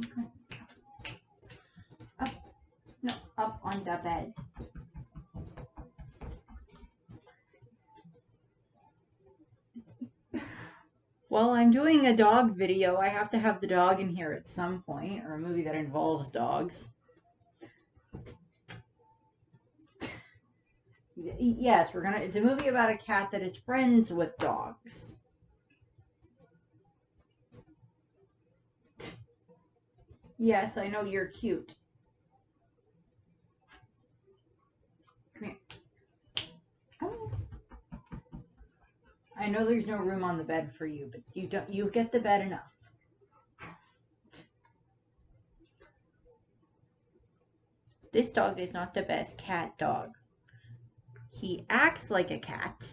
come. Up. No, up on the bed. Well, I'm doing a dog video. I have to have the dog in here at some point, or a movie that involves dogs. Yes, it's a movie about a cat that is friends with dogs. Yes, I know you're cute. Come here. Come here. I know there's no room on the bed for you, but you get the bed enough. This dog is not the best cat dog. He acts like a cat,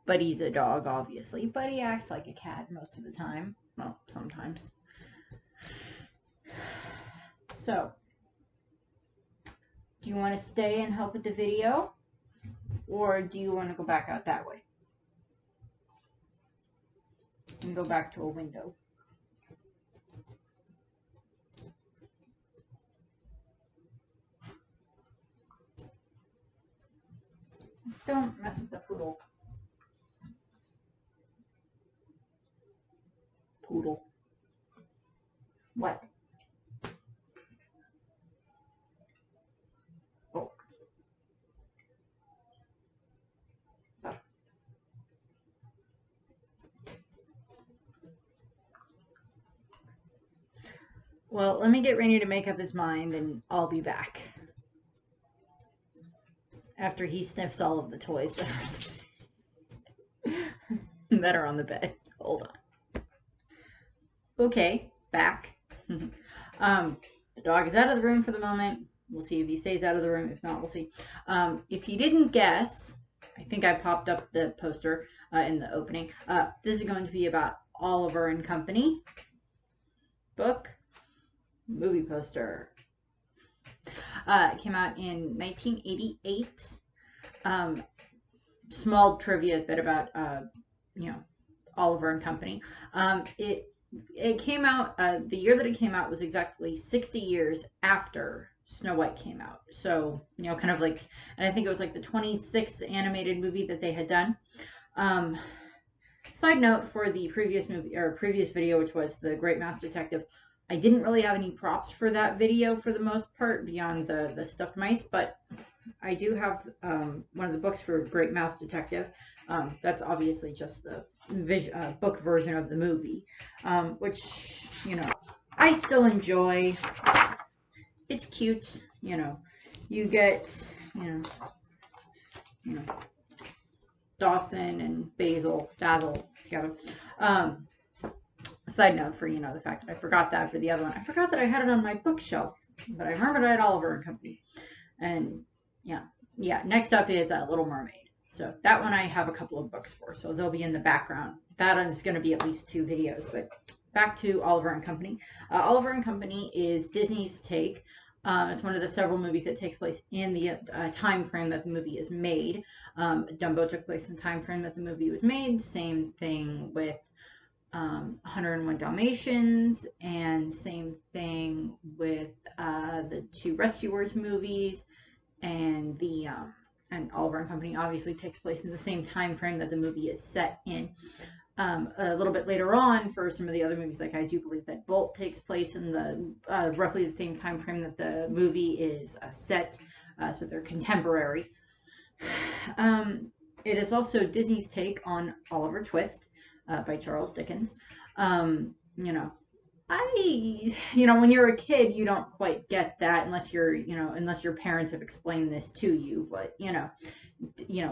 but he's a dog, obviously. But he acts like a cat most of the time. Well, sometimes. So, do you want to stay and help with the video? Or do you want to go back out that way? And go back to a window. Don't mess with the poodle. Poodle. What? Oh. Stop. Well, let me get Rainy to make up his mind and I'll be back. After he sniffs all of the toys that are on the bed. Hold on. Okay, back. The dog is out of the room for the moment. We'll see if he stays out of the room. If not, we'll see. If you didn't guess, I think I popped up the poster in the opening. This is going to be about Oliver and Company. Book, movie poster. It came out in 1988. Small trivia bit about, Oliver and Company. It came out, the year that it came out was exactly 60 years after Snow White came out. So, kind of like, and I think it was like the 26th animated movie that they had done. Side note for the previous movie, or previous video, which was The Great Mouse Detective, I didn't really have any props for that video for the most part, beyond the stuffed mice, but I do have one of the books for Great Mouse Detective. That's obviously just the book version of the movie, which, I still enjoy. It's cute, you get, Dawson and Basil together. Side note for, the fact that I forgot that for the other one. I forgot that I had it on my bookshelf, but I remembered I had Oliver and Company. And yeah. Next up is Little Mermaid. So that one I have a couple of books for, so they'll be in the background. That is going to be at least 2 videos, but back to Oliver and Company. Oliver and Company is Disney's take. It's one of the several movies that takes place in the time frame that the movie is made. Dumbo took place in the time frame that the movie was made. Same thing with 101 Dalmatians, and same thing with the 2 Rescuers movies, and the and Oliver and Company obviously takes place in the same time frame that the movie is set in. A little bit later on, for some of the other movies, like I do believe that Bolt takes place in the roughly the same time frame that the movie is set, so they're contemporary. It is also Disney's take on Oliver Twist, by Charles Dickens. When you're a kid, you don't quite get that unless your parents have explained this to you. But,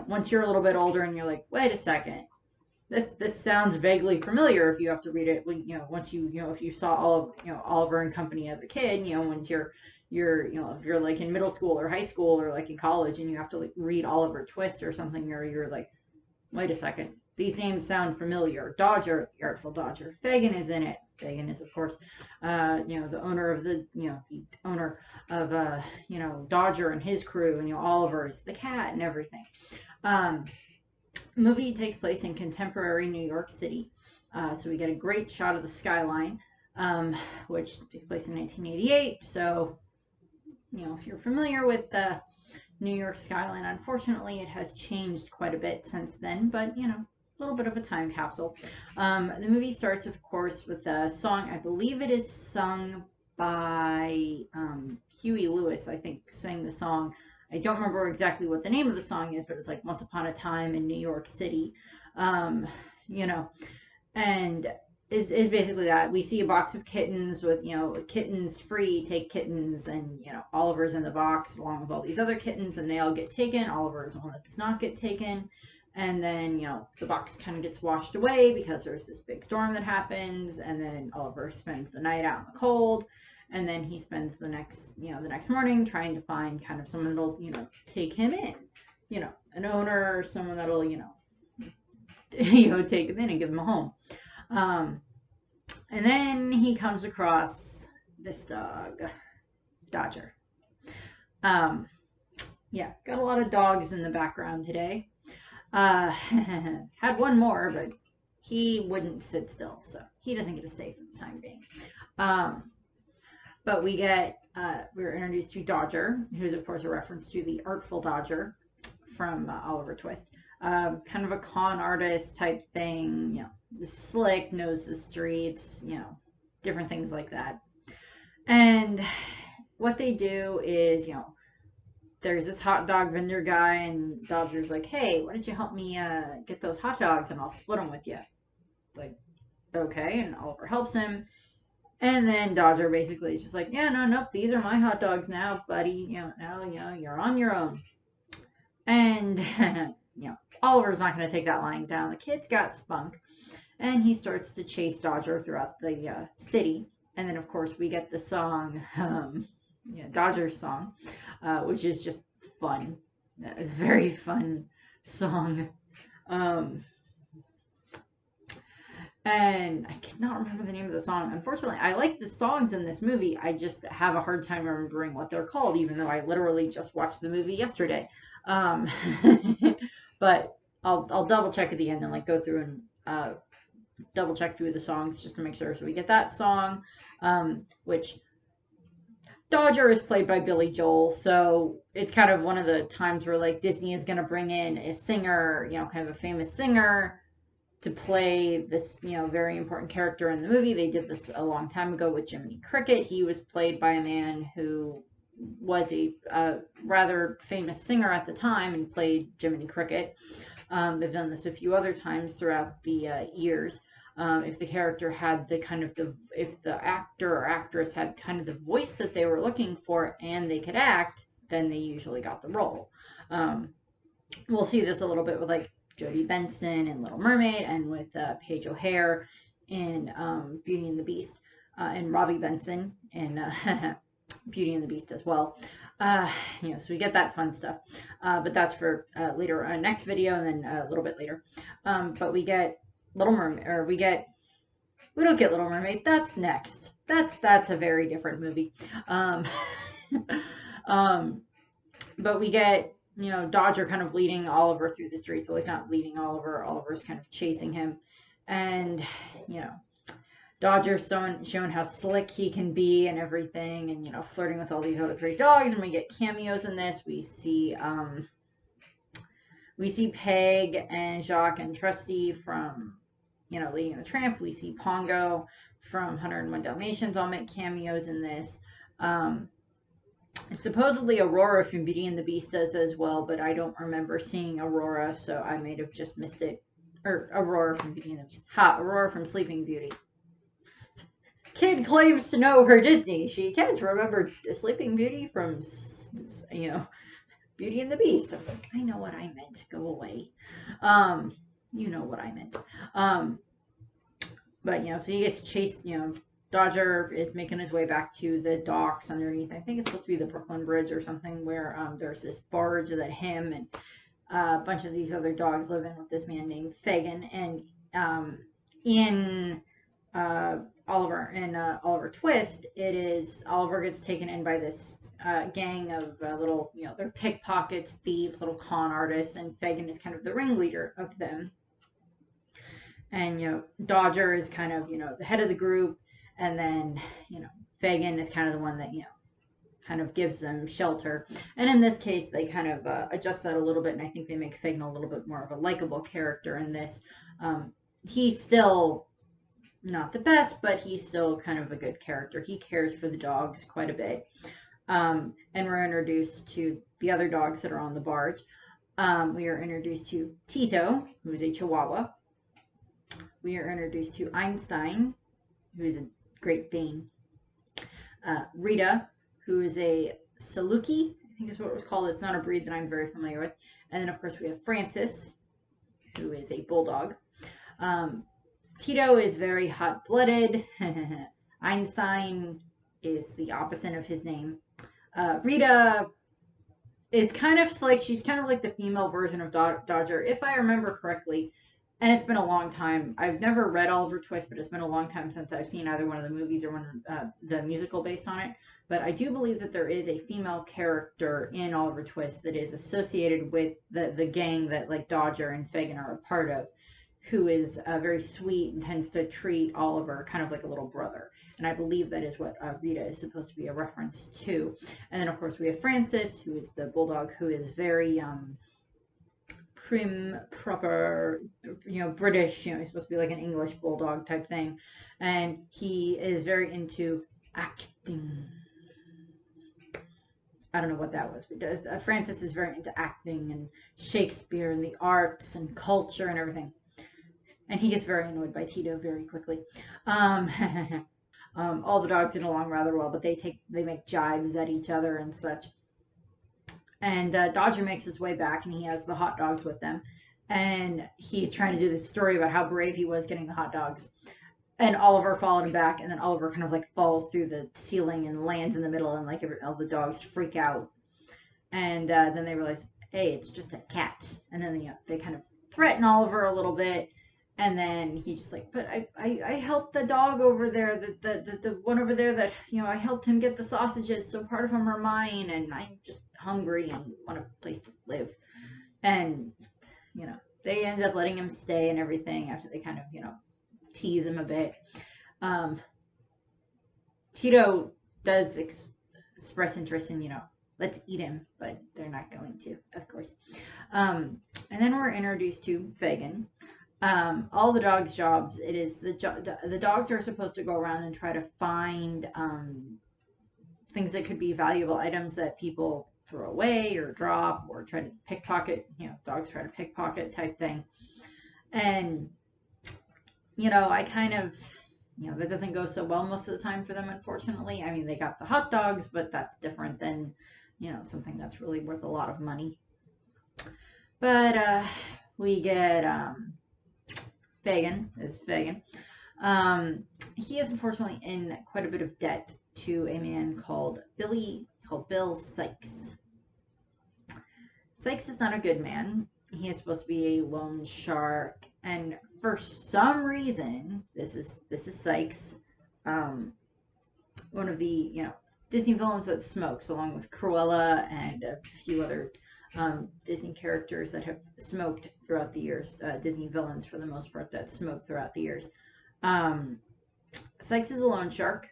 once you're a little bit older and you're like, wait a second, this sounds vaguely familiar if you have to read it once if you saw Oliver and Company as a kid, when you're if you're like in middle school or high school or like in college and you have to like read Oliver Twist or something, or you're like, wait a second, these names sound familiar. Dodger, the Artful Dodger. Fagin is in it. Fagin is, of course, the owner of Dodger and his crew, and Oliver is the cat and everything. Movie takes place in contemporary New York City, so we get a great shot of the skyline. which takes place in 1988. So, if you're familiar with the New York skyline, unfortunately, it has changed quite a bit since then, but, a little bit of a time capsule. The movie starts, of course, with a song. I believe it is sung by Huey Lewis, I think, sang the song. I don't remember exactly what the name of the song is, but it's like Once Upon a Time in New York City. And is basically that. We see a box of kittens with, kittens free, take kittens, and, Oliver's in the box along with all these other kittens, and they all get taken. Oliver is the one that does not get taken. And then, the box kind of gets washed away because there's this big storm that happens, and then Oliver spends the night out in the cold, and then he spends the next morning trying to find kind of someone that'll, take him in, an owner or someone that'll, take him in and give him a home. And then he comes across this dog, Dodger. Got a lot of dogs in the background today. Had one more, but he wouldn't sit still, so he doesn't get to stay for the time being. But we're introduced to Dodger, who's of course a reference to the Artful Dodger from Oliver Twist. Kind of a con artist type thing, slick, knows the streets, different things like that. And what they do is, there's this hot dog vendor guy, and Dodger's like, hey, why don't you help me get those hot dogs and I'll split them with you. It's like, okay, and Oliver helps him. And then Dodger basically is just like, yeah, nope, these are my hot dogs now, buddy. Now, you're on your own. And, Oliver's not going to take that lying down. The kid's got spunk. And he starts to chase Dodger throughout the city. And then, of course, we get the song, Dodger's song, which is just fun. It's a very fun song. And I cannot remember the name of the song. Unfortunately, I like the songs in this movie. I just have a hard time remembering what they're called, even though I literally just watched the movie yesterday. But I'll double check at the end and go through and double check through the songs just to make sure. So we get that song, which Dodger is played by Billy Joel. So it's kind of one of the times where Disney is going to bring in a singer, kind of a famous singer, to play this, very important character in the movie. They did this a long time ago with Jiminy Cricket. He was played by a man who was a rather famous singer at the time and played Jiminy Cricket. They've done this a few other times throughout the years. If the character had if the actor or actress had kind of the voice that they were looking for and they could act, then they usually got the role. We'll see this a little bit with Jodie Benson in Little Mermaid, and with Paige O'Hare in Beauty and the Beast, and Robbie Benson in Beauty and the Beast as well. So we get that fun stuff. But that's for later, next video, and then a little bit later. But we get Little Mermaid, or we don't get Little Mermaid. That's next. That's a very different movie. But we get, Dodger kind of leading Oliver through the streets. Well, he's not leading Oliver. Oliver's kind of chasing him. And, Dodger's showing how slick he can be and everything, and, flirting with all these other great dogs. And we get cameos in this. We see Peg and Jacques and Trusty from, Lady and the Tramp. We see Pongo from 101 Dalmatians all make cameos in this. Supposedly Aurora from Beauty and the Beast does as well, but I don't remember seeing Aurora, so I may have just missed it. Or Aurora from Beauty and the Beast. Aurora from Sleeping Beauty. Kid claims to know her Disney. She can't remember Sleeping Beauty from, Beauty and the Beast. I'm like, I know what I meant. Go away. You know what I meant. But, so he gets chased, Dodger is making his way back to the docks underneath. I think it's supposed to be the Brooklyn Bridge or something, where there's this barge that him and a bunch of these other dogs live in with this man named Fagin. And in Oliver Twist, it is Oliver gets taken in by this gang of little, they're pickpockets, thieves, little con artists, and Fagin is kind of the ringleader of them. And Dodger is kind of the head of the group. And then, Fagin is kind of the one that, kind of gives them shelter. And in this case, they kind of adjust that a little bit, and I think they make Fagin a little bit more of a likable character in this. He's still not the best, but he's still kind of a good character. He cares for the dogs quite a bit. And we're introduced to the other dogs that are on the barge. We are introduced to Tito, who is a Chihuahua. We are introduced to Einstein, who is a Great Dane. Rita, who is a Saluki, I think is what it was called. It's not a breed that I'm very familiar with. And then, of course, we have Francis, who is a Bulldog. Tito is very hot-blooded. Einstein is the opposite of his name. Rita is kind of like, she's kind of like the female version of Dodger, if I remember correctly. And it's been a long time. I've never read Oliver Twist, but it's been a long time since I've seen either one of the movies or one of the musical based on it. But I do believe that there is a female character in Oliver Twist that is associated with the gang that like Dodger and Fagin are a part of, who is very sweet and tends to treat Oliver kind of like a little brother. And I believe that is what Rita is supposed to be a reference to. And then, of course, we have Francis, who is the Bulldog, who is very prim, proper, British. He's supposed to be like an English Bulldog type thing. And he is very into acting. I don't know what that was, but Francis is very into acting and Shakespeare and the arts and culture and everything. And he gets very annoyed by Tito very quickly. All the dogs get along rather well, but they make jibes at each other and such. And Dodger makes his way back, and he has the hot dogs with them. And he's trying to do this story about how brave he was getting the hot dogs. And Oliver followed him back, and then Oliver kind of like falls through the ceiling and lands in the middle, and like all the dogs freak out. And then they realize, hey, it's just a cat. And then they kind of threaten Oliver a little bit. And then he's just like, but I helped the dog over there, the one over there that, I helped him get the sausages, so part of them are mine, and I'm just hungry and want a place to live. And, they end up letting him stay and everything after they kind of, tease him a bit. Tito does express interest in, let's eat him, but they're not going to, of course. And then we're introduced to Fagin. All the dogs' jobs, it is the dogs are supposed to go around and try to find things that could be valuable items that people throw away or drop or try to pickpocket. Dogs try to pickpocket type thing. And I kind of, that doesn't go so well most of the time for them, unfortunately. I mean, they got the hot dogs, but that's different than, something that's really worth a lot of money. But we get Fagin is Fagin. He is unfortunately in quite a bit of debt to a man called Bill Sykes. Sykes is not a good man. He is supposed to be a loan shark, and for some reason, this is Sykes, one of the Disney villains that smokes, along with Cruella and a few other Disney characters that have smoked throughout the years. Disney villains, for the most part, that smoke throughout the years. Sykes is a loan shark,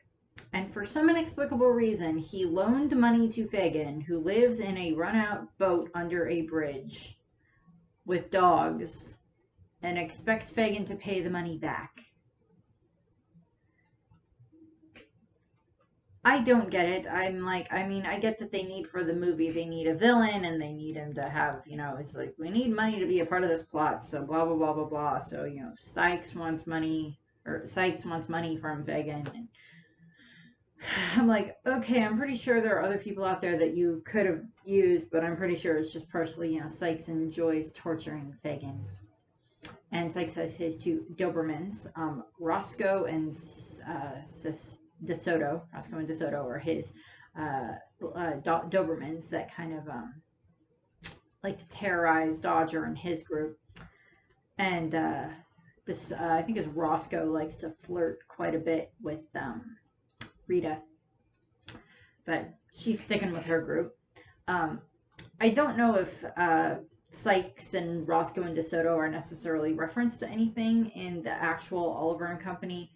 and for some inexplicable reason, he loaned money to Fagin, who lives in a run-out boat under a bridge with dogs, and expects Fagin to pay the money back. I don't get it. I get that they need, for the movie, they need a villain, and they need him to have, it's like, we need money to be a part of this plot, so blah, blah, blah, blah, blah. So, Sykes wants money from Fagin, and I'm like, okay, I'm pretty sure there are other people out there that you could have used, but I'm pretty sure it's just partially, Sykes enjoys torturing Fagin. And Sykes has his two Dobermans, Roscoe and DeSoto. Roscoe and DeSoto are his Dobermans that kind of like to terrorize Dodger and his group. And this, I think, is Roscoe likes to flirt quite a bit with Rita, but she's sticking with her group. I don't know if Sykes and Roscoe and DeSoto are necessarily referenced to anything in the actual Oliver and Company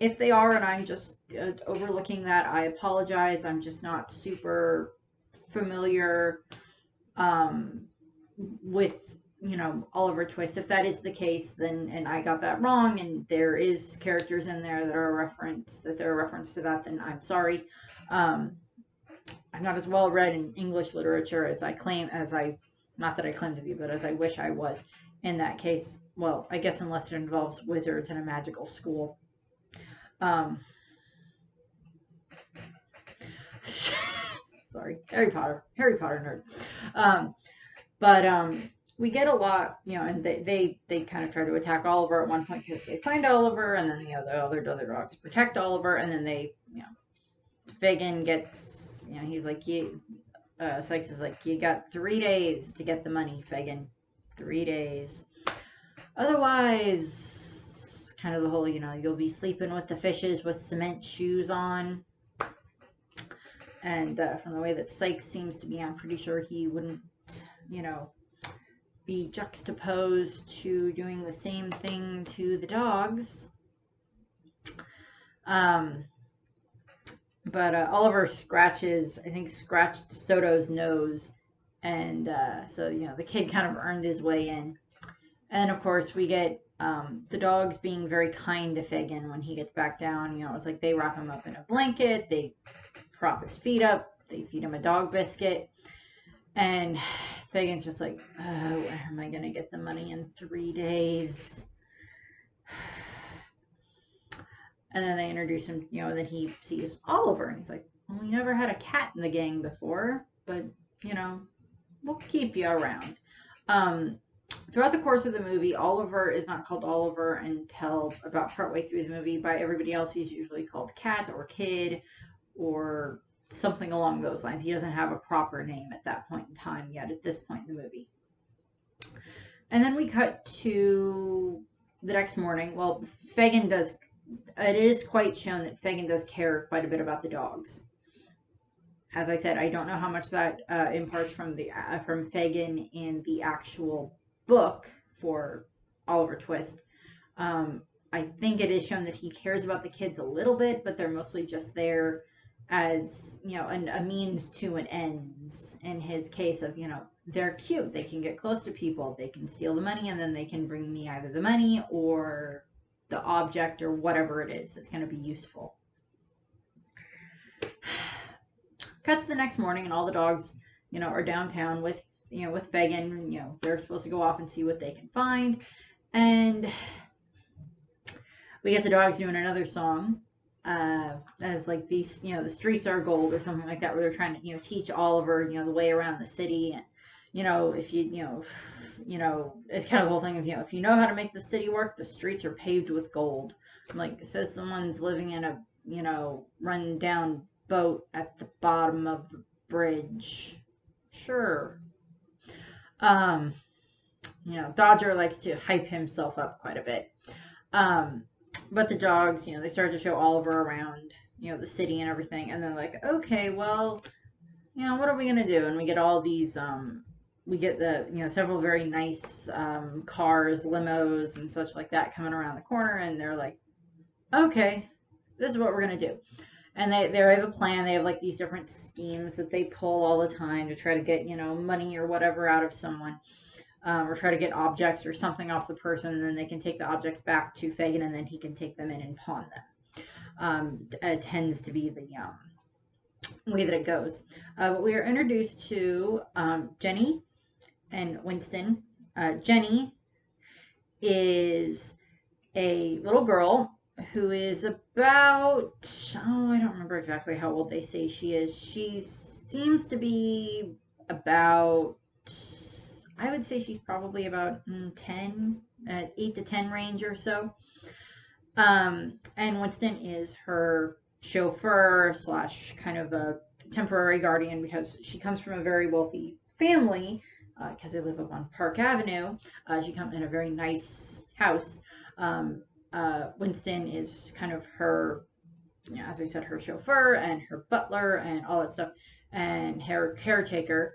If they are and I'm just overlooking that, I apologize. I'm just not super familiar with, you know, Oliver Twist. If that is the case, then, and I got that wrong, and there is characters in there that are a reference to that, then I'm sorry. I'm not as well read in English literature as not that I claim to be, but as I wish I was in that case. Well, I guess unless it involves wizards in a magical school. Sorry, Harry Potter nerd. But we get a lot, you know, and they kind of try to attack Oliver at one point because they find Oliver, and then, you know, the other dogs protect Oliver, and then they, you know, Fagin gets, you know, he's like, Sykes is like, you got 3 days to get the money, Fagin. 3 days. Otherwise, kind of the whole, you know, you'll be sleeping with the fishes with cement shoes on. And from the way that Sykes seems to be, I'm pretty sure he wouldn't, you know, be juxtaposed to doing the same thing to the dogs. But Oliver scratched Soto's nose, and so, you know, the kid kind of earned his way in. And of course, we get the dogs being very kind to Fagin when he gets back down. You know, it's like they wrap him up in a blanket, they prop his feet up, they feed him a dog biscuit, and Fagin's just like, where am I going to get the money in 3 days? And then they introduce him, you know, then he sees Oliver, and he's like, well, we never had a cat in the gang before, but, you know, we'll keep you around. Throughout the course of the movie, Oliver is not called Oliver until about partway through the movie. By everybody else, he's usually called Cat or Kid or something along those lines. He doesn't have a proper name at that point in time yet, at this point in the movie. And then we cut to the next morning. Well, it is quite shown that Fagin does care quite a bit about the dogs. As I said, I don't know how much that imparts from Fagin in the actual book for Oliver Twist. I think it is shown that he cares about the kids a little bit, but they're mostly just there as, you know, a means to an end. In his case of, you know, they're cute, they can get close to people, they can steal the money, and then they can bring me either the money or the object or whatever it is that's going to be useful. Cut to the next morning, and all the dogs, you know, are downtown with Fagin. You know, they're supposed to go off and see what they can find, and we get the dogs doing another song, as like these, you know, the streets are gold or something like that, where they're trying to, you know, teach Oliver, you know, the way around the city, and, you know, if you know, it's kind of the whole thing of, you know, if you know how to make the city work, the streets are paved with gold. Like, it says someone's living in a, you know, run down boat at the bottom of the bridge. Sure. You know, Dodger likes to hype himself up quite a bit. But the dogs, you know, they start to show Oliver around, you know, the city and everything, and they're like, okay, well, you know, what are we gonna do? And we get all these, we get the, you know, several very nice cars, limos, and such like that coming around the corner, and they're like, okay, this is what we're gonna do. And they have a plan. They have like these different schemes that they pull all the time to try to get, you know, money or whatever out of someone, or try to get objects or something off the person, and then they can take the objects back to Fagin, and then he can take them in and pawn them. It tends to be the way that it goes. But we are introduced to Jenny and Winston. Jenny is a little girl who is about, I don't remember exactly how old they say she is. She seems to be about, I would say she's probably about 10, 8 to 10 range or so. And Winston is her chauffeur / kind of a temporary guardian, because she comes from a very wealthy family, because they live up on Park Avenue. She comes in a very nice house. Winston is kind of her, you know, as I said, her chauffeur and her butler and all that stuff. and caretaker,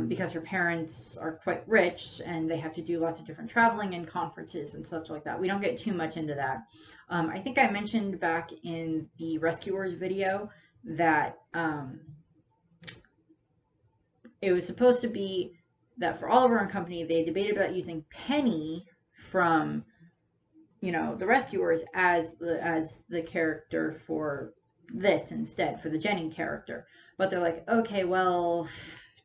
because her parents are quite rich and they have to do lots of different traveling and conferences and such like that. We don't get too much into that. I think I mentioned back in the Rescuers video that it was supposed to be that for Oliver and Company, they debated about using Penny from, the Rescuers as the character for this instead, for the Jenny character. But they're like, okay, well,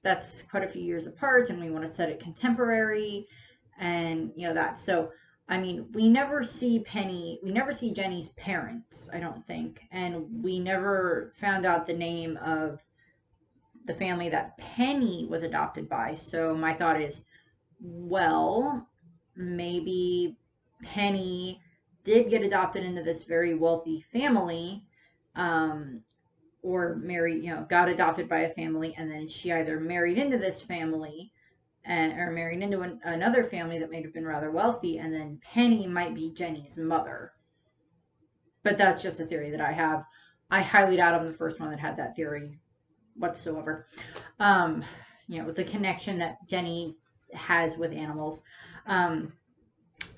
that's quite a few years apart, and we want to set it contemporary, and that. So, I mean, we never see Jenny's parents, I don't think, and we never found out the name of the family that Penny was adopted by. So my thought is, well, maybe Penny did get adopted into this very wealthy family, or got adopted by a family, and then she either married into this family, or married into another family that may have been rather wealthy, and then Penny might be Jenny's mother. But that's just a theory that I have. I highly doubt I'm the first one that had that theory whatsoever. With the connection that Jenny has with animals.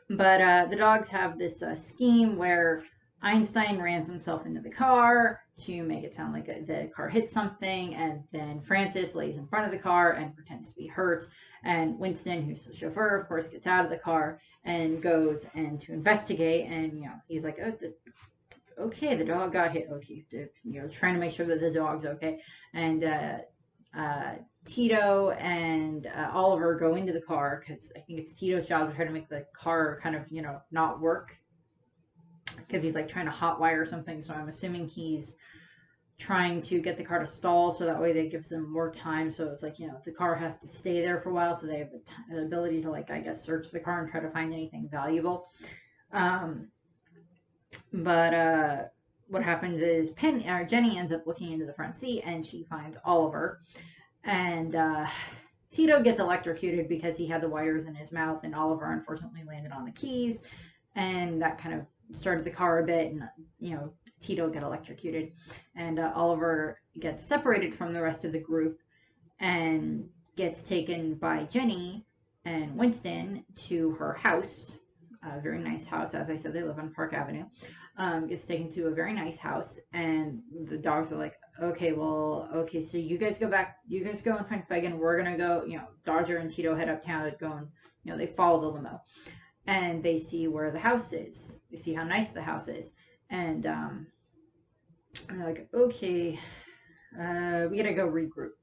But the dogs have this scheme where Einstein rams himself into the car to make it sound like the car hit something, and then Francis lays in front of the car and pretends to be hurt, and Winston, who's the chauffeur, of course, gets out of the car and goes and to investigate, and he's like, oh, okay, the dog got hit. Okay, trying to make sure that the dog's okay. And Tito and Oliver go into the car, because I think it's Tito's job to try to make the car kind of, not work, because he's like trying to hotwire or something. So I'm assuming he's trying to get the car to stall, so that way that gives them more time. So it's like, the car has to stay there for a while, so they have the ability to, like, I guess, search the car and try to find anything valuable. But what happens is Jenny ends up looking into the front seat, and she finds Oliver, and Tito gets electrocuted because he had the wires in his mouth, and Oliver unfortunately landed on the keys, and that kind of started the car a bit, and Tito got electrocuted, and Oliver gets separated from the rest of the group and gets taken by Jenny and Winston to her house. A very nice house. As I said, they live on Park Avenue. Gets taken to a very nice house, and the dogs are like, okay, so you guys go and find Fagin. We're gonna go, Dodger and Tito head uptown to go and, they follow the limo, and they see where the house is. They see how nice the house is, and they're like, okay, we gotta go regroup.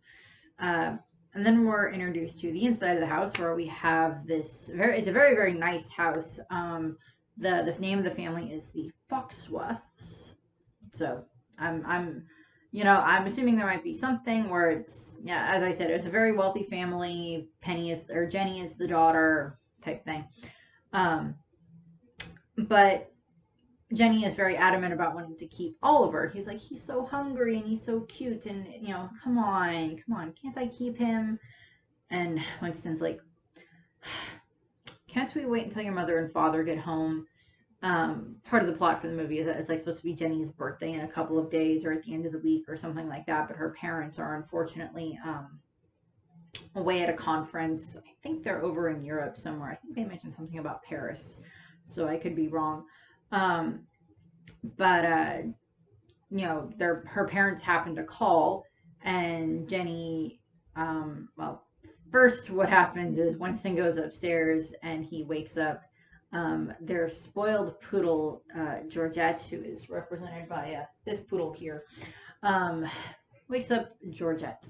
And then we're introduced to the inside of the house, where we have it's a very, very nice house. The name of the family is the Foxworths. So I'm assuming there might be something where it's, as I said, it's a very wealthy family. Jenny is the daughter type thing. But Jenny is very adamant about wanting to keep Oliver. He's like, he's so hungry and he's so cute, and come on, can't I keep him? And Winston's like, can't we wait until your mother and father get home? Part of the plot for the movie is that it's like supposed to be Jenny's birthday in a couple of days, or at the end of the week, or something like that, but her parents are unfortunately away at a conference. I think they're over in Europe somewhere. I think they mentioned something about Paris, so I could be wrong. But her parents happen to call, and Jenny, first what happens is Winston goes upstairs and he wakes up their spoiled poodle, Georgette, who is represented by this poodle here, wakes up Georgette,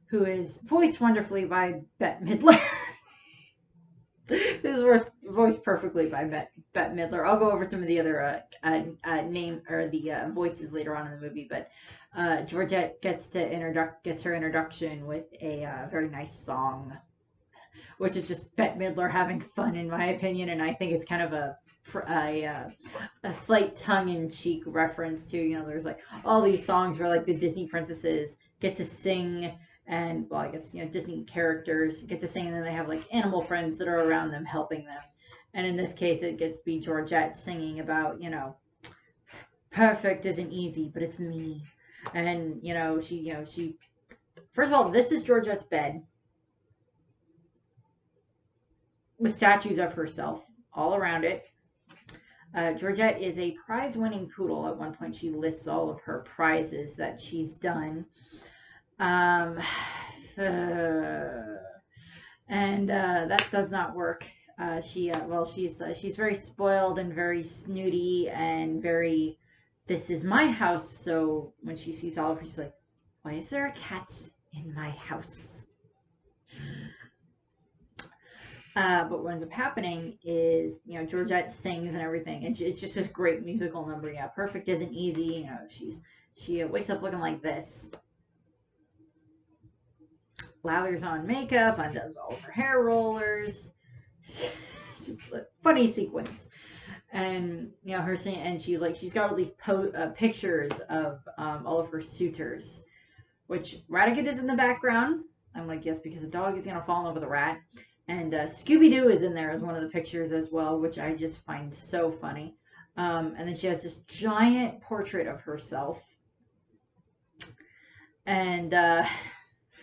who is voiced wonderfully by Bette Midler. This is voiced perfectly by Bette Midler. I'll go over some of the other voices later on in the movie, but Georgette gets her introduction with a very nice song, which is just Bette Midler having fun, in my opinion, and I think it's kind of a slight tongue-in-cheek reference to, there's like all these songs where like the Disney princesses get to sing. And, well, I guess, Disney characters get to sing, and then they have, like, animal friends that are around them helping them. And in this case, it gets to be Georgette singing about, perfect isn't easy, but it's me. And, first of all, this is Georgette's bed with statues of herself all around it. Georgette is a prize-winning poodle. At one point, she lists all of her prizes that she's done. Um, and that does not work. She's very spoiled and very snooty and very, this is my house. So when she sees Oliver, she's like, why is there a cat in my house? But what ends up happening is, Georgette sings and everything. It's just this great musical number. Yeah, perfect isn't easy. She wakes up looking like this. Lathers on makeup, undoes all of her hair rollers. Just a funny sequence. And her saying, and she's got all these pictures of all of her suitors, which Ratigan is in the background. I'm like, yes, because a dog is gonna fall in love with a rat. And Scooby-Doo is in there as one of the pictures as well, which I just find so funny. And then she has this giant portrait of herself. And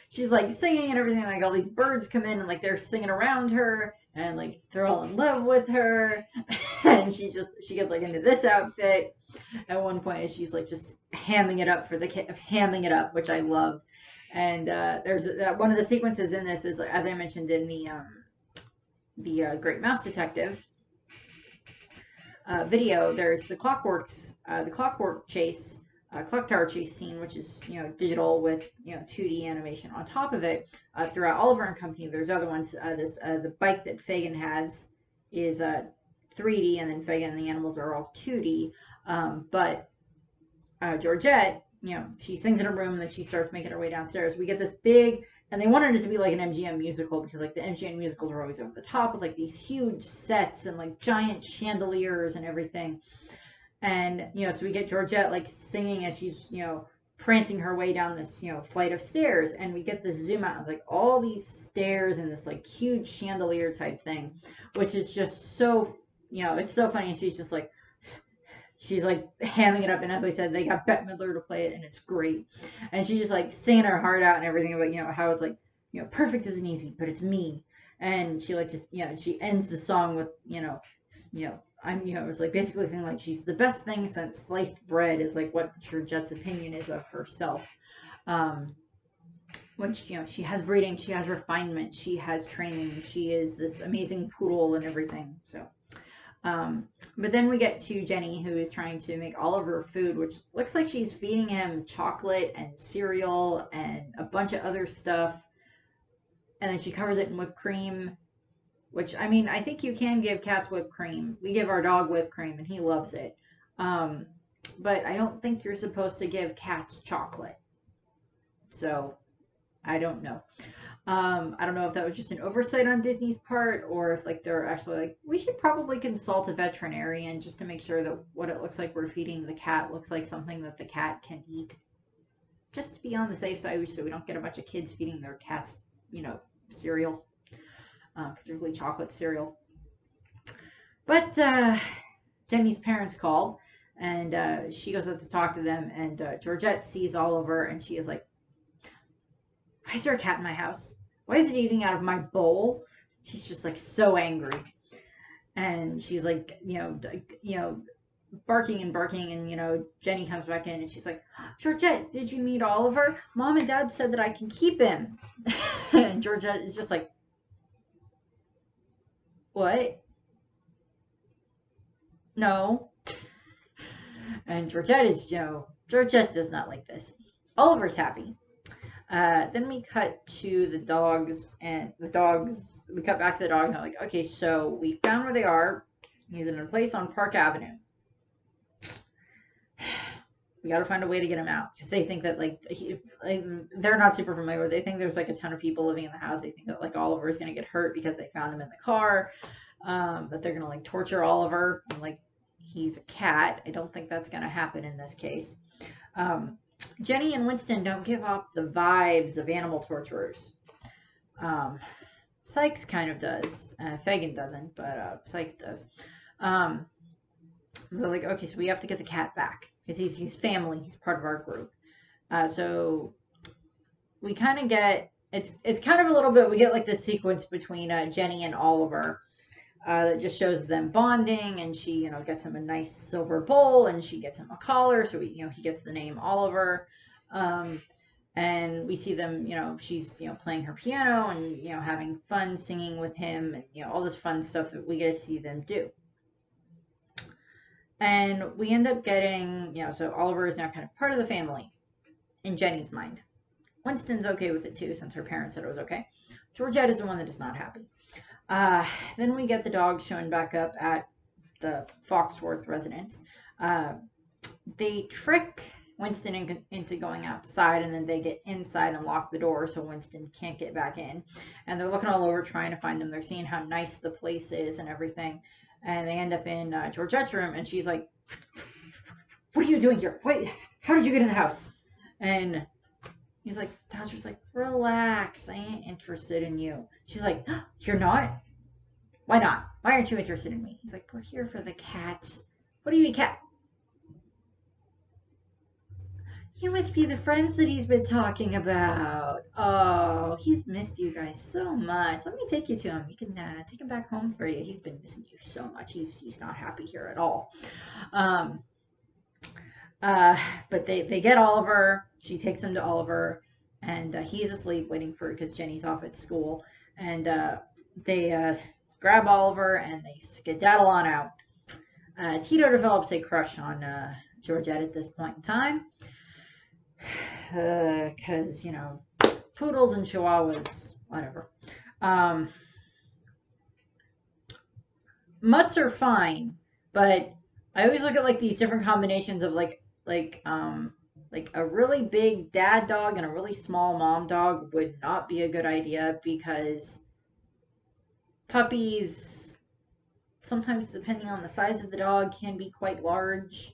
she's like singing and everything, like all these birds come in and like they're singing around her and like they're all in love with her. And she gets like into this outfit at one point. She's like just hamming it up for the kid, hamming it up, which I love. And there's one of the sequences in this is, as I mentioned in the Great Mouse Detective video. There's the clock tower chase scene, which is digital with 2D animation on top of it. Throughout Oliver and Company, there's other ones. The bike that Fagin has is 3D, and then Fagin and the animals are all 2D. But Georgette, she sings in a room and then she starts making her way downstairs. We get this big, and they wanted it to be like an MGM musical because like the MGM musicals are always over the top with like these huge sets and like giant chandeliers and everything. And so we get Georgette like singing as she's prancing her way down this flight of stairs, and we get this zoom out of like all these stairs and this like huge chandelier type thing, which is just so it's so funny. And she's like hamming it up, and as I said, they got Bette Midler to play it, and it's great. And she's just like singing her heart out and everything about how it's like perfect isn't easy, but it's me. And she like just she ends the song with it's like basically saying like she's the best thing since sliced bread, is like what Georgette's opinion is of herself. Which she has breeding, she has refinement, she has training, she is this amazing poodle and everything. So but then we get to Jenny, who is trying to make Oliver food, which looks like she's feeding him chocolate and cereal and a bunch of other stuff, and then she covers it in whipped cream. Which, I mean, I think you can give cats whipped cream. We give our dog whipped cream, and he loves it. But I don't think you're supposed to give cats chocolate. So, I don't know. I don't know if that was just an oversight on Disney's part, or if like they're actually like, we should probably consult a veterinarian just to make sure that what it looks like we're feeding the cat looks like something that the cat can eat. Just to be on the safe side, so we don't get a bunch of kids feeding their cats, cereal. Particularly chocolate cereal. But Jenny's parents called, and she goes out to talk to them, and Georgette sees Oliver, and she is like, why is there a cat in my house? Why is it eating out of my bowl? She's just like so angry. And she's like, barking and barking, and Jenny comes back in, and she's like, Georgette, did you meet Oliver? Mom and Dad said that I can keep him. And Georgette is just like, what? No. And Georgette does not like this. Oliver's happy. Then we cut to the dogs, we cut back to the dogs, and I'm like, okay, so we found where they are. He's in a place on Park Avenue. We got to find a way to get him out, because they think that they're not super familiar. They think there's like a ton of people living in the house. They think that like Oliver is going to get hurt because they found him in the car. That they're going to like torture Oliver. And like, he's a cat. I don't think that's going to happen in this case. Jenny and Winston don't give off the vibes of animal torturers. Sykes kind of does. Fagin doesn't, but Sykes does. So like, okay, so we have to get the cat back, because he's family. He's part of our group. So we kind of get, it's kind of a little bit, we get like this sequence between Jenny and Oliver that just shows them bonding, and she, gets him a nice silver bowl, and she gets him a collar, so he gets the name Oliver. And we see them, she's, playing her piano and, having fun singing with him, and, all this fun stuff that we get to see them do. And we end up getting, so Oliver is now kind of part of the family in Jenny's mind. Winston's okay with it too, since her parents said it was okay. Georgette is the one that is not happy. Then we get the dogs showing back up at the Foxworth residence. They trick Winston into going outside, and then they get inside and lock the door so Winston can't get back in. And they're looking all over trying to find them. They're seeing how nice the place is and everything. And they end up in Georgette's room, and she's like, "What are you doing here? Wait, how did you get in the house?" And he's like, Dodger's like, "Relax, I ain't interested in you." She's like, "Oh, you're not? Why not? Why aren't you interested in me?" He's like, "We're here for the cat." "What do you mean, cat?" "You must be the friends that he's been talking about. Oh, he's missed you guys so much. Let me take you to him. You can take him back home for you. He's been missing you so much. He's not happy here at all." But they get Oliver. She takes him to Oliver, and he's asleep waiting for, because Jenny's off at school. And they grab Oliver and they skedaddle on out. Tito develops a crush on Georgette at this point in time, because poodles and chihuahuas, whatever. Mutts are fine, but I always look at like these different combinations of like a really big dad dog and a really small mom dog would not be a good idea, because puppies, sometimes depending on the size of the dog, can be quite large,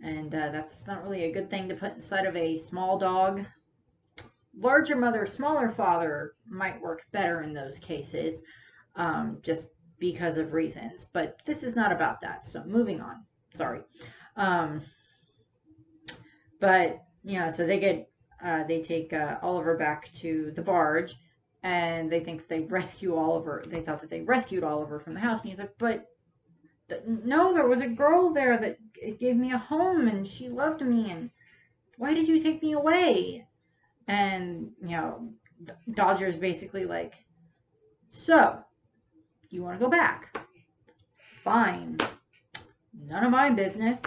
and that's not really a good thing to put inside of a small dog. Larger mother, smaller father might work better in those cases, just because of reasons, but this is not about that, so moving on. Sorry. But so they take Oliver back to the barge, and they think they rescue Oliver. They thought that they rescued Oliver from the house, and he's like, "But no, there was a girl there that gave me a home, and she loved me, and why did you take me away?" And Dodger's basically like, "So you want to go back? Fine. None of my business.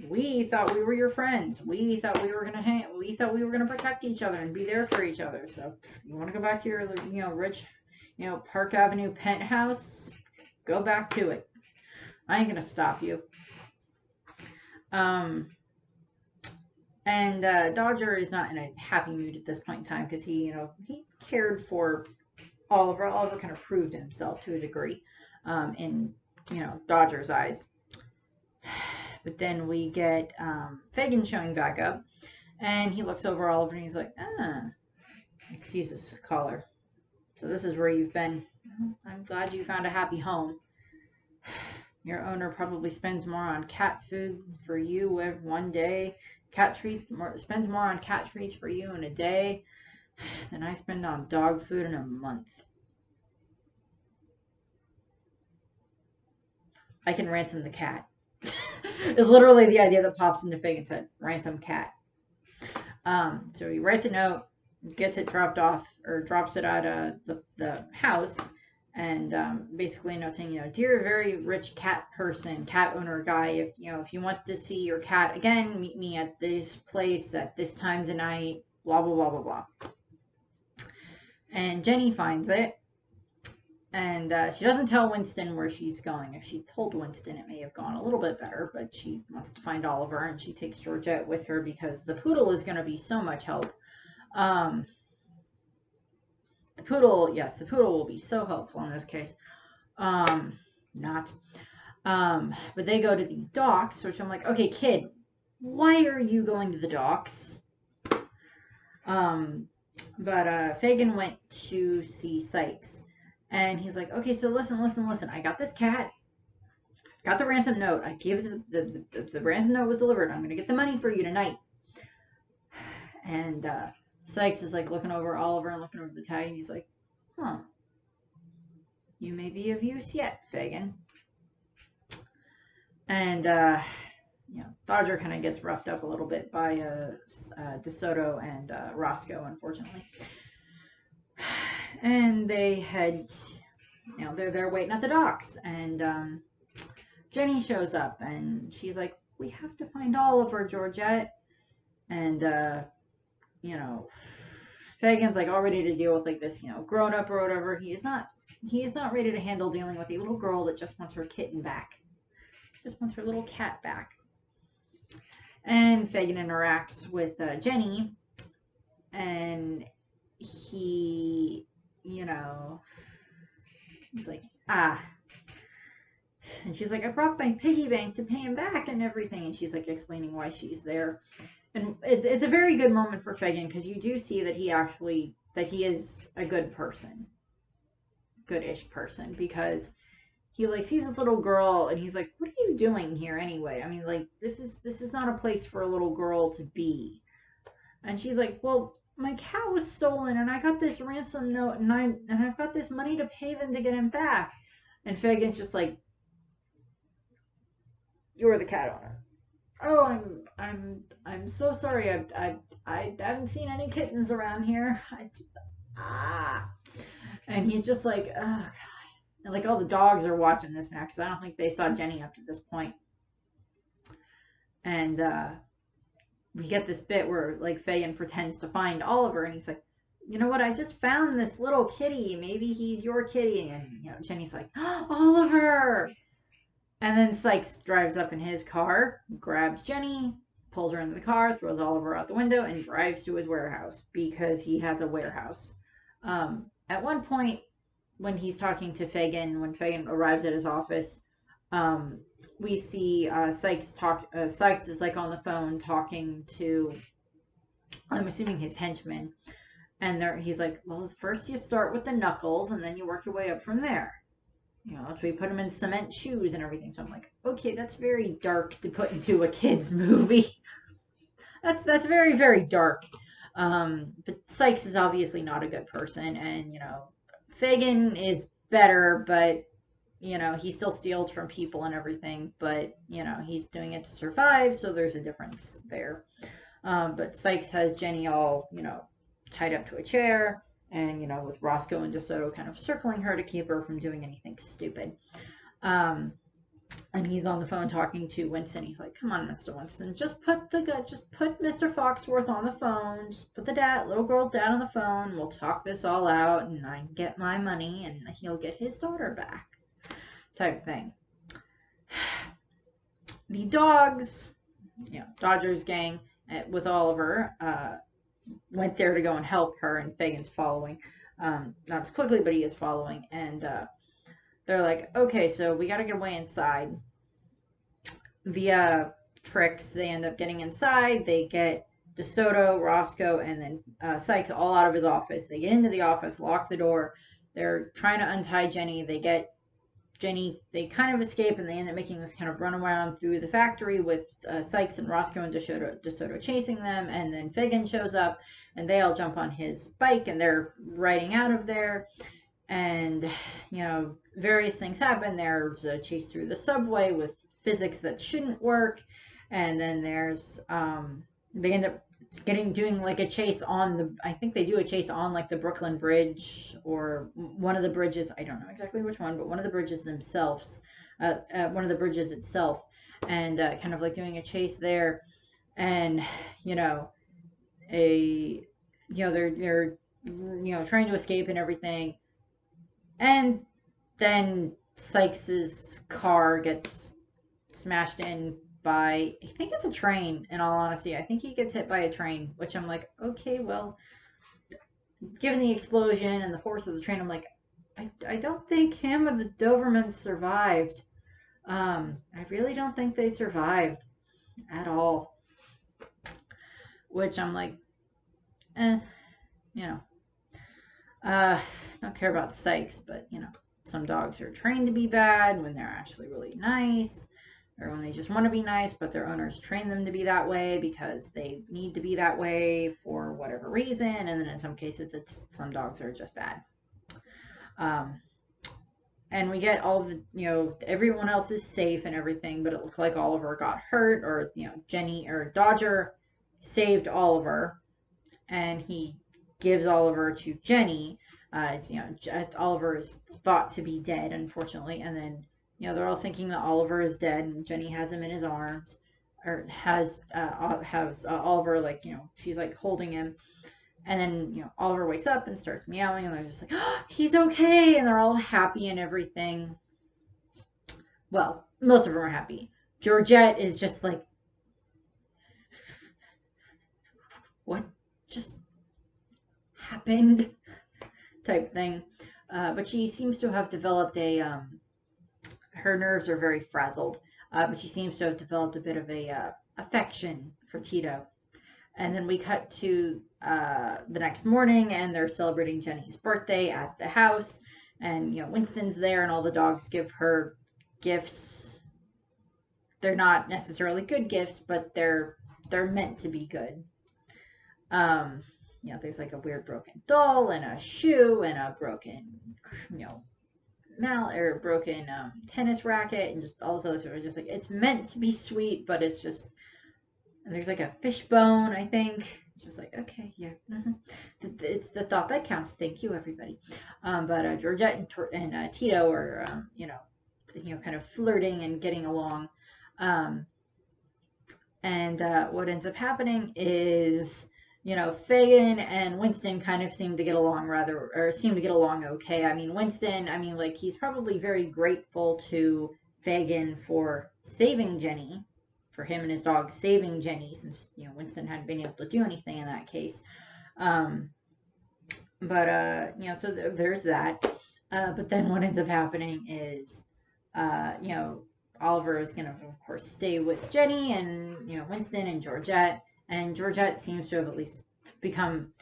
We thought we were your friends. We thought we were gonna we thought we were gonna protect each other and be there for each other. So you want to go back to your rich, Park Avenue penthouse? Go back to it. I ain't gonna stop you." And Dodger is not in a happy mood at this point in time, because he cared for Oliver. Oliver kind of proved himself to a degree, in Dodger's eyes. But then we get Fagin showing back up, and he looks over Oliver and he's like, excuse this collar. "So this is where you've been. I'm glad you found a happy home. Your owner probably spends more on cat food for you one day. Spends more on cat treats for you in a day than I spend on dog food in a month. I can ransom the cat." Is literally the idea that pops into Fagin's head. Ransom cat. So he writes a note, gets it dropped off, or drops it at the house, and basically noting, "Dear very rich cat person, cat owner guy, if you want to see your cat again, meet me at this place at this time tonight, blah blah blah blah blah." And Jenny finds it, and she doesn't tell Winston where she's going. If she told Winston, it may have gone a little bit better, but she wants to find Oliver, and she takes Georgette with her because the poodle is going to be so much help. The poodle will be so helpful in this case. Not. But they go to the docks, which I'm like, okay, kid, why are you going to the docks? But Fagin went to see Sykes. And he's like, "Okay, so listen. I got this cat. Got the ransom note. I gave it the ransom note was delivered. I'm going to get the money for you tonight. And Sykes is like looking over Oliver and looking over the tag, and he's like, huh, you may be of use yet, Fagin. And Dodger kind of gets roughed up a little bit by DeSoto and Roscoe, unfortunately. And they head, they're waiting at the docks, and Jenny shows up, and she's like, we have to find Oliver, Georgette. And Fagin's like all ready to deal with like this, grown up or whatever. He is not ready to handle dealing with a little girl that just wants her kitten back. Just wants her little cat back. And Fagin interacts with Jenny, and he, he's like, and she's like, I brought my piggy bank to pay him back and everything. And she's like explaining why she's there. And it's a very good moment for Fagin, because you do see that he is a good person. Good-ish person, because he like sees this little girl and he's like, what are you doing here anyway? I mean, like, this is not a place for a little girl to be. And she's like, well, my cat was stolen and I got this ransom note and I've got this money to pay them to get him back. And Fagin's just like, you're the cat owner. Oh, I'm so sorry. I haven't seen any kittens around here. And he's just like, oh god. And like all the dogs are watching this now, because I don't think they saw Jenny up to this point. And we get this bit where like Fagin pretends to find Oliver, and he's like, you know what? I just found this little kitty. Maybe he's your kitty. And Jenny's like, oh, Oliver. And then Sykes drives up in his car, grabs Jenny, pulls her into the car, throws Oliver out the window, and drives to his warehouse, because he has a warehouse. At one point, when he's talking to Fagin, when Fagin arrives at his office, we see Sykes talk. Sykes is like on the phone talking to, I'm assuming, his henchman, and he's like, well, first you start with the knuckles, and then you work your way up from there. So we put him in cement shoes and everything. So I'm like, okay, that's very dark to put into a kid's movie. That's very, very dark. But Sykes is obviously not a good person, and Fagin is better, but he still steals from people and everything, but he's doing it to survive, so there's a difference there. But Sykes has Jenny all tied up to a chair, and with Roscoe and DeSoto kind of circling her to keep her from doing anything stupid. And he's on the phone talking to Winston. He's like, come on, Mr. Winston, just put Mr. Foxworth on the phone. Just put the little girl's dad on the phone. We'll talk this all out, and I can get my money, and he'll get his daughter back. Type thing. The dogs, Dodger's gang with Oliver, went there to go and help her, and Fagin's following. Not as quickly, but he is following. And they're like, okay, so we got to get away inside. Via tricks, they end up getting inside. They get DeSoto, Roscoe, and then Sykes all out of his office. They get into the office, lock the door. They're trying to untie Jenny. They get Jenny, they kind of escape, and they end up making this kind of run around through the factory with Sykes and Roscoe and DeSoto chasing them. And then Fagin shows up, and they all jump on his bike, and they're riding out of there. And, various things happen. There's a chase through the subway with physics that shouldn't work. And then there's, they end up doing like a chase on I think they do a chase on like the Brooklyn Bridge, or one of the bridges. I don't know exactly which one, but one of the bridges themselves, one of the bridges itself. And kind of like doing a chase there. And, they're trying to escape and everything. And then Sykes's car gets smashed in by, I think it's a train, in all honesty. I think he gets hit by a train, which I'm like, okay, well, given the explosion and the force of the train, I'm like, I don't think him or the Dobermans survived. I really don't think they survived at all. Which I'm like, don't care about Sykes, but some dogs are trained to be bad when they're actually really nice. or when they just want to be nice, but their owners train them to be that way because they need to be that way for whatever reason. And then in some cases, some dogs are just bad. And we get all of the, everyone else is safe and everything, but it looks like Oliver got hurt, or, Jenny or Dodger saved Oliver, and he gives Oliver to Jenny. Oliver is thought to be dead, unfortunately, and then, they're all thinking that Oliver is dead, and Jenny has him in his arms, or has Oliver, like, she's like holding him. And then, Oliver wakes up and starts meowing, and they're just like, oh, he's okay. And they're all happy and everything. Well, most of them are happy. Georgette is just like, what just happened? Type thing. But she seems to have developed her nerves are very frazzled. But she seems to have developed a bit of affection for Tito. And then we cut to the next morning, and they're celebrating Jenny's birthday at the house. And, Winston's there, and all the dogs give her gifts. They're not necessarily good gifts, but they're meant to be good. There's like a weird broken doll, and a shoe, and a broken, broken tennis racket, and just all this other sort of just like, it's meant to be sweet, but it's just. And there's like a fishbone, I think. It's just like, okay, yeah. It's the thought that counts. Thank you, everybody. But Georgette and Tito are, kind of flirting and getting along. And what ends up happening is, Fagin and Winston kind of seem to get along okay. I mean, Winston, he's probably very grateful to Fagin for saving Jenny. For him and his dog saving Jenny, since, Winston hadn't been able to do anything in that case. So there's that. But then what ends up happening is, Oliver is going to, of course, stay with Jenny and, Winston and Georgette. And Georgette seems to have at least become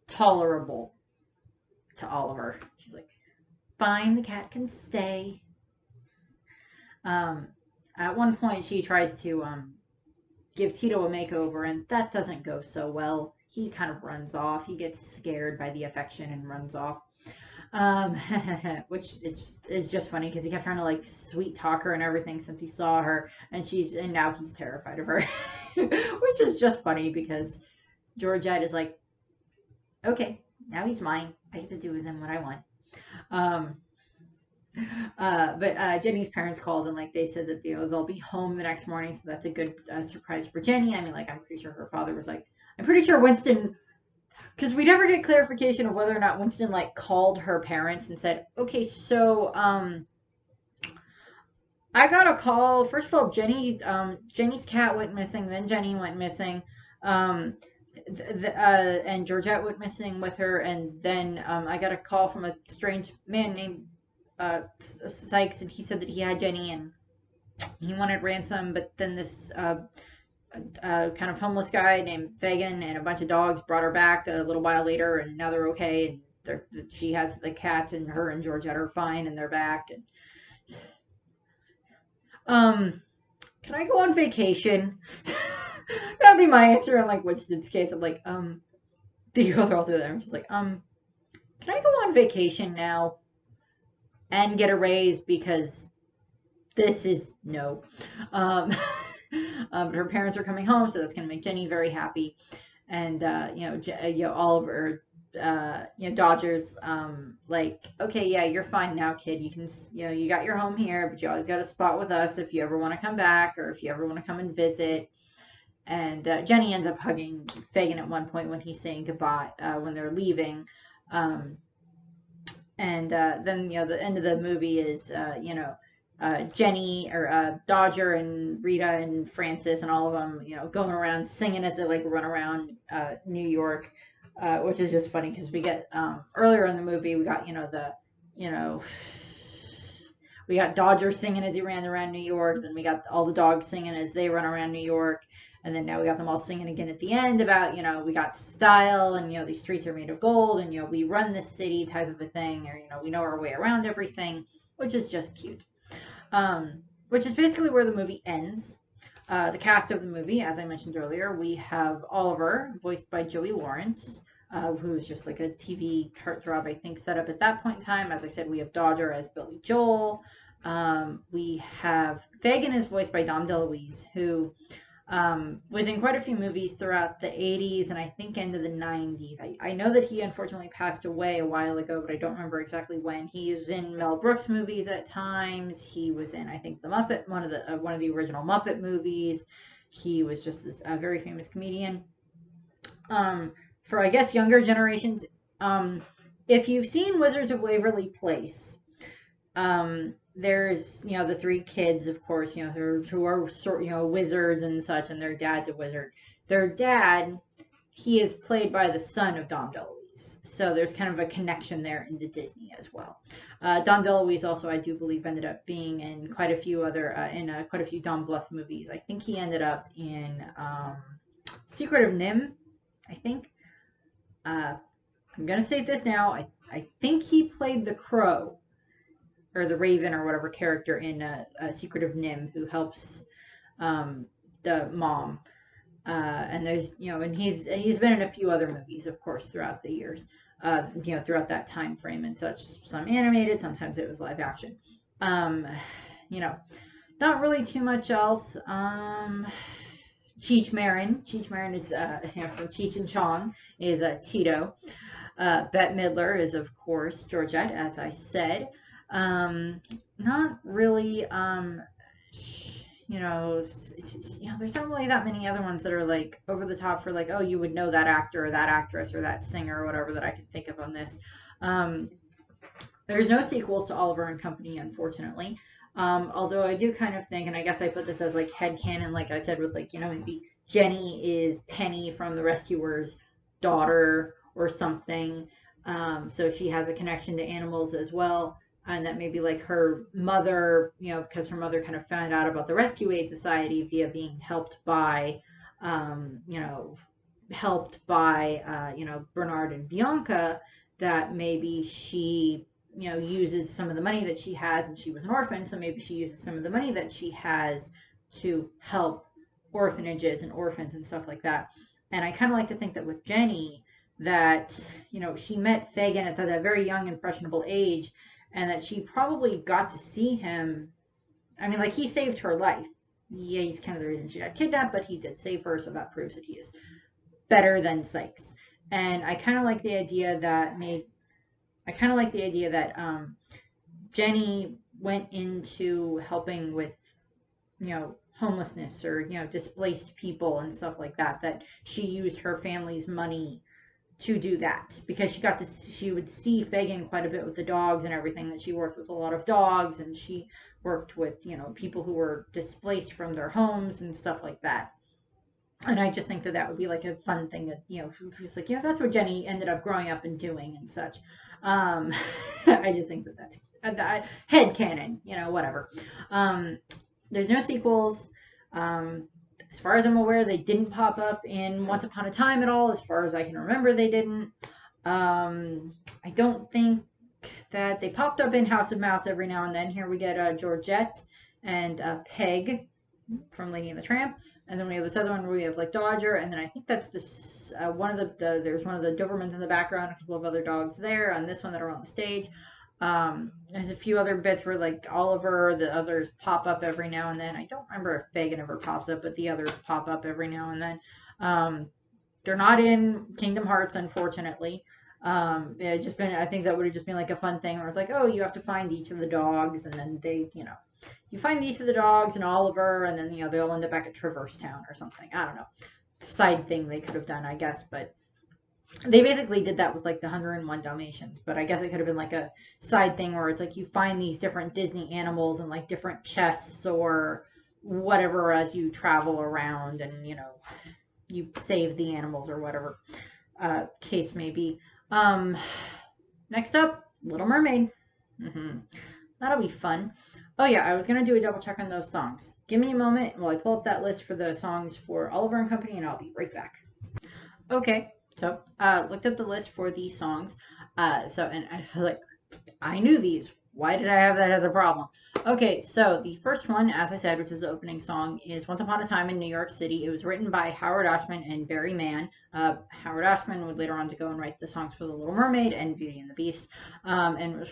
tolerable to Oliver. She's like, fine, the cat can stay. At one point, she tries to give Tito a makeover, and that doesn't go so well. He kind of runs off. He gets scared by the affection and runs off. Which is just funny because he kept trying to like sweet talk her and everything since he saw her, and now he's terrified of her, which is just funny because Georgette is like, okay, now he's mine. I get to do with him what I want. But Jenny's parents called, and like they said that they'll be home the next morning, so that's a good surprise for Jenny. I'm pretty sure her father was like, I'm pretty sure Winston, because we never get clarification of whether or not Winston like called her parents and said, okay, so I got a call. First of all, Jenny's cat went missing, then Jenny went missing, and Georgette went missing with her, and then I got a call from a strange man named Sykes, and he said that he had Jenny and he wanted ransom, but then this kind of homeless guy named Fagin and a bunch of dogs brought her back a little while later, and now they're okay, and she has the cat, and her and Georgette are fine, and they're back. And can I go on vacation? That'd be my answer in like Winston's case. I'm like, they go all through there. I'm just like, can I go on vacation now and get a raise, because this is no. But her parents are coming home, so that's going to make Jenny very happy. And Oliver, Dodger's like, okay, yeah, you're fine now, kid. You can, you got your home here, but you always got a spot with us if you ever want to come back, or if you ever want to come and visit. And Jenny ends up hugging Fagin at one point when he's saying goodbye, when they're leaving. And then, the end of the movie is, Jenny or Dodger and Rita and Francis and all of them, going around singing as they like run around New York, which is just funny because we get earlier in the movie we got we got Dodger singing as he ran around New York, then we got all the dogs singing as they run around New York. And then now we got them all singing again at the end about, we got style, and, these streets are made of gold, and, we run this city type of a thing, or, we know our way around everything, which is just cute. which is basically where the movie ends. The cast of the movie, as I mentioned earlier, we have Oliver, voiced by Joey Lawrence, who's just like a TV heartthrob, I think, set up at that point in time. As I said, we have Dodger as Billy Joel. We have Fagin is voiced by Dom DeLuise, who was in quite a few movies throughout the 80s and I think into the 90s. I know that he unfortunately passed away a while ago, but I don't remember exactly when. He was in Mel Brooks movies at times. He was in, I think, the Muppet, one of the original Muppet movies. He was just this very famous comedian. For, I guess, younger generations, if you've seen Wizards of Waverly Place, there's, the three kids, of course, who are sort, wizards and such, and their dad's a wizard. Their dad, he is played by the son of Dom DeLuise. So there's kind of a connection there into Disney as well. Dom DeLuise also, I do believe, ended up being in quite a few Don Bluth movies. I think he ended up in Secret of NIMH, I think. I'm going to say this now. I think he played the Crow or the Raven or whatever character in Secret of NIMH, who helps the mom. And there's, and he's been in a few other movies, of course, throughout the years, throughout that time frame and such. Some animated, sometimes it was live action. Not really too much else. Cheech Marin is from Cheech and Chong is Tito. Bette Midler is, of course, Georgette, as I said. Not really, there's not really that many other ones that are like over the top for like, oh, you would know that actor or that actress or that singer or whatever that I can think of on this. There's no sequels to Oliver and Company, unfortunately. Although I do kind of think, and I guess I put this as like headcanon, like I said, with like, maybe Jenny is Penny from The Rescuers' daughter or something. So she has a connection to animals as well. And that maybe like her mother, because her mother kind of found out about the Rescue Aid Society via being helped by, Bernard and Bianca, that maybe she, uses some of the money that she has, and she was an orphan, so maybe she uses some of the money that she has to help orphanages and orphans and stuff like that. And I kind of like to think that with Jenny, that, she met Fagin at that very young, impressionable age, and that she probably got to see him. I mean, like, he saved her life. Yeah, he's kind of the reason she got kidnapped, but he did save her, so that proves that he is better than Sykes. And I kind of like the idea that Jenny went into helping with, homelessness or, displaced people and stuff like that, that she used her family's money to do that, because she would see Fagin quite a bit with the dogs and everything, that she worked with a lot of dogs, and she worked with, people who were displaced from their homes and stuff like that. And I just think that would be like a fun thing that, just like, that's what Jenny ended up growing up and doing and such. I just think that that's headcanon, whatever. There's no sequels. As far as I'm aware, they didn't pop up in Once Upon a Time at all. As far as I can remember, they didn't. I don't think that they popped up in House of Mouse every now and then. Here we get Georgette and Peg from Lady and the Tramp. And then we have this other one where we have like Dodger. And then I think that's this one of there's one of the Dobermans in the background, a couple of other dogs there on this one that are on the stage. There's a few other bits where like Oliver, the others pop up every now and then. I don't remember if Fagin ever pops up, but the others pop up every now and then. They're not in Kingdom Hearts, unfortunately. I think that would have just been like a fun thing where it's like, oh, you have to find each of the dogs, and then they, you find each of the dogs and Oliver, and then, they'll end up back at Traverse Town or something. I don't know. Side thing they could have done, I guess, but they basically did that with like the 101 Dalmatians, but I guess it could have been like a side thing where it's like you find these different Disney animals in like different chests or whatever as you travel around, and you save the animals or whatever case may be. Next up, Little Mermaid. That'll be fun. Oh yeah, I was gonna do a double check on those songs. Give me a moment while I pull up that list for the songs for Oliver and Company, and I'll be right back. Okay. So, looked up the list for these songs. And I was like, I knew these. Why did I have that as a problem? Okay, so the first one, as I said, which is the opening song, is Once Upon a Time in New York City. It was written by Howard Ashman and Barry Mann. Howard Ashman would later on to go and write the songs for The Little Mermaid and Beauty and the Beast, and was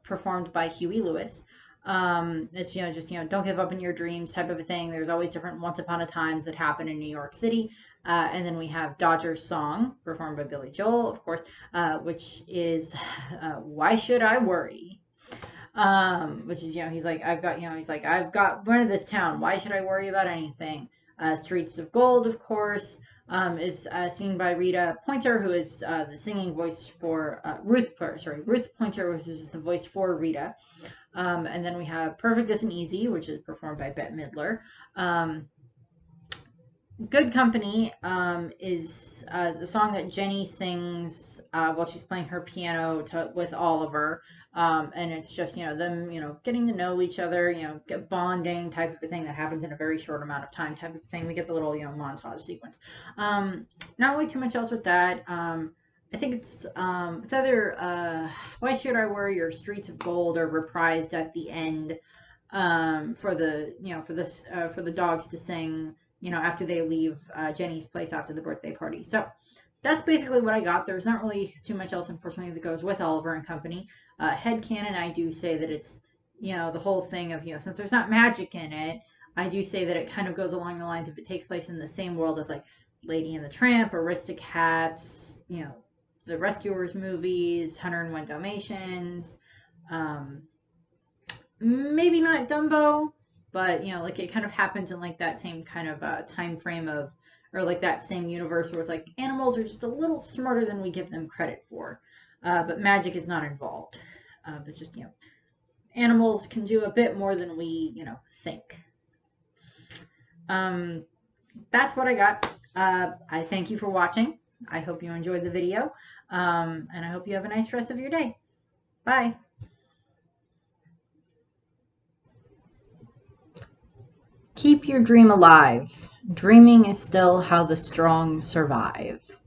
performed by Huey Lewis. It's, just, don't give up in your dreams type of a thing. There's always different once upon a times that happen in New York City. And then we have Dodger's Song, performed by Billy Joel, of course, which is Why Should I Worry? Which is, I've got one of this town. Why should I worry about anything? Streets of Gold, of course, is sung by Rita Pointer, who is the singing voice for Ruth Pointer, which is the voice for Rita. And then we have Perfect Isn't Easy, which is performed by Bette Midler. Good Company is the song that Jenny sings while she's playing her piano with Oliver. And it's just, them, getting to know each other, bonding type of a thing that happens in a very short amount of time type of thing. We get the little, montage sequence. Not really too much else with that. I think it's either Why Should I Worry or Streets of Gold are reprised at the end for the dogs to sing, after they leave Jenny's place after the birthday party. So that's basically what I got. There's not really too much else, unfortunately, that goes with Oliver and Company. Headcanon, I do say that it's, the whole thing of, since there's not magic in it, I do say that it kind of goes along the lines of it takes place in the same world as like Lady and the Tramp, Aristocats, the Rescuers movies, 101 Dalmatians, maybe not Dumbo, but like it kind of happens in like that same kind of time frame of, or like that same universe where it's like animals are just a little smarter than we give them credit for, but magic is not involved. It's just, animals can do a bit more than we think. That's what I got. I thank you for watching. I hope you enjoyed the video, and I hope you have a nice rest of your day. Bye. Keep your dream alive. Dreaming is still how the strong survive.